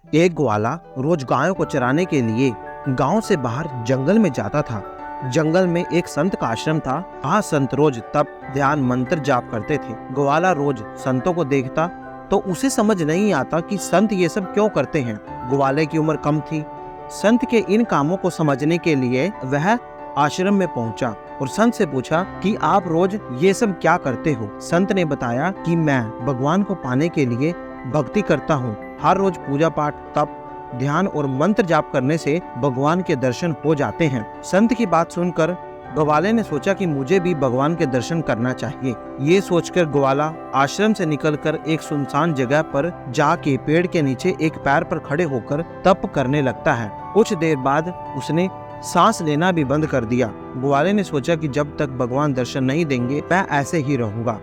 एक ग्वाला रोज गायों को चराने के लिए गांव से बाहर जंगल में जाता था। जंगल में एक संत का आश्रम था। वहाँ संत रोज तप, ध्यान, मंत्र जाप करते थे। ग्वाला रोज संतों को देखता तो उसे समझ नहीं आता कि संत ये सब क्यों करते हैं। ग्वाले की उम्र कम थी। संत के इन कामों को समझने के लिए वह आश्रम में पहुंचा और संत से पूछा कि आप रोज ये सब क्या करते हो। संत ने बताया कि मैं भगवान को पाने के लिए भक्ति करता हूँ। हर रोज पूजा पाठ, तप, ध्यान और मंत्र जाप करने से भगवान के दर्शन हो जाते हैं। संत की बात सुनकर ग्वाले ने सोचा कि मुझे भी भगवान के दर्शन करना चाहिए। ये सोचकर ग्वाला आश्रम से निकलकर एक सुनसान जगह पर जाके पेड़ के नीचे एक पैर पर खड़े होकर तप करने लगता है। कुछ देर बाद उसने सांस लेना भी बंद कर दिया। ग्वाले ने सोचा कि जब तक भगवान दर्शन नहीं देंगे मैं ऐसे ही रहूंगा।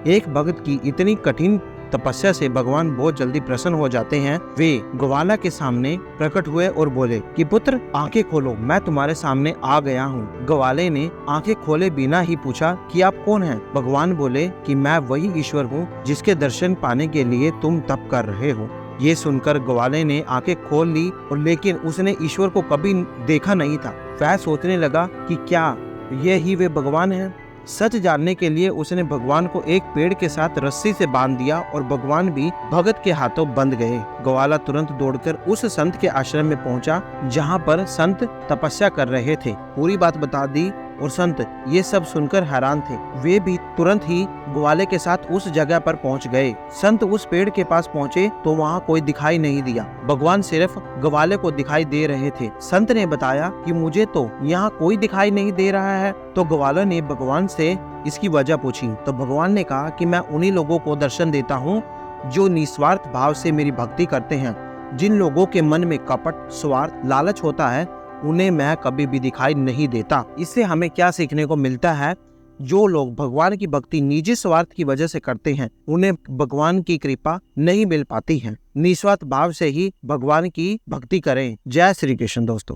एक भक्त की इतनी कठिन तपस्या से भगवान बहुत जल्दी प्रसन्न हो जाते हैं। वे ग्वाला के सामने प्रकट हुए और बोले कि पुत्र, आंखें खोलो, मैं तुम्हारे सामने आ गया हूँ। ग्वाले ने आंखें खोले बिना ही पूछा कि आप कौन हैं? भगवान बोले कि मैं वही ईश्वर हूँ जिसके दर्शन पाने के लिए तुम तप कर रहे हो। ये सुनकर ग्वाले ने आंखें खोल ली और लेकिन उसने ईश्वर को कभी देखा नहीं था। वह सोचने लगा कि क्या ये ही वे भगवान हैं? सच जानने के लिए उसने भगवान को एक पेड़ के साथ रस्सी से बांध दिया और भगवान भी भगत के हाथों बंध गए। ग्वाला तुरंत दौड़कर उस संत के आश्रम में पहुंचा जहां पर संत तपस्या कर रहे थे। पूरी बात बता दी और संत ये सब सुनकर हैरान थे। वे भी तुरंत ही ग्वाले के साथ उस जगह पर पहुंच गए। संत उस पेड़ के पास पहुंचे तो वहां कोई दिखाई नहीं दिया। भगवान सिर्फ ग्वाले को दिखाई दे रहे थे। संत ने बताया कि मुझे तो यहाँ कोई दिखाई नहीं दे रहा है। तो ग्वाला ने भगवान से इसकी वजह पूछी तो भगवान ने कहा कि मैं उन्हीं लोगों को दर्शन देता हूँ जो निस्वार्थ भाव से मेरी भक्ति करते हैं। जिन लोगों के मन में कपट, स्वार्थ, लालच होता है उन्हें मैं कभी भी दिखाई नहीं देता। इससे हमें क्या सीखने को मिलता है? जो लोग भगवान की भक्ति निजी स्वार्थ की वजह से करते हैं उन्हें भगवान की कृपा नहीं मिल पाती है। निस्वार्थ भाव से ही भगवान की भक्ति करें। जय श्री कृष्ण दोस्तों।